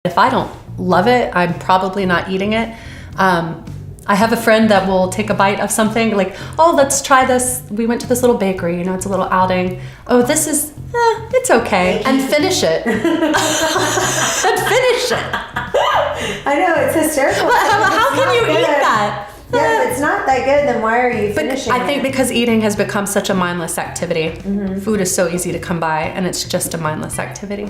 If I don't love it, I'm probably not eating it. I have a friend that will take a bite of something like, oh, let's try this. We went to this little bakery, you know, it's a little outing. Oh, this is, it's okay. And finish it. And finish it. I know, it's hysterical. How can you eat that? Yeah, if it's not that good, then why are you finishing I think because eating has become such a mindless activity. Food is so easy to come by, and it's just a mindless activity.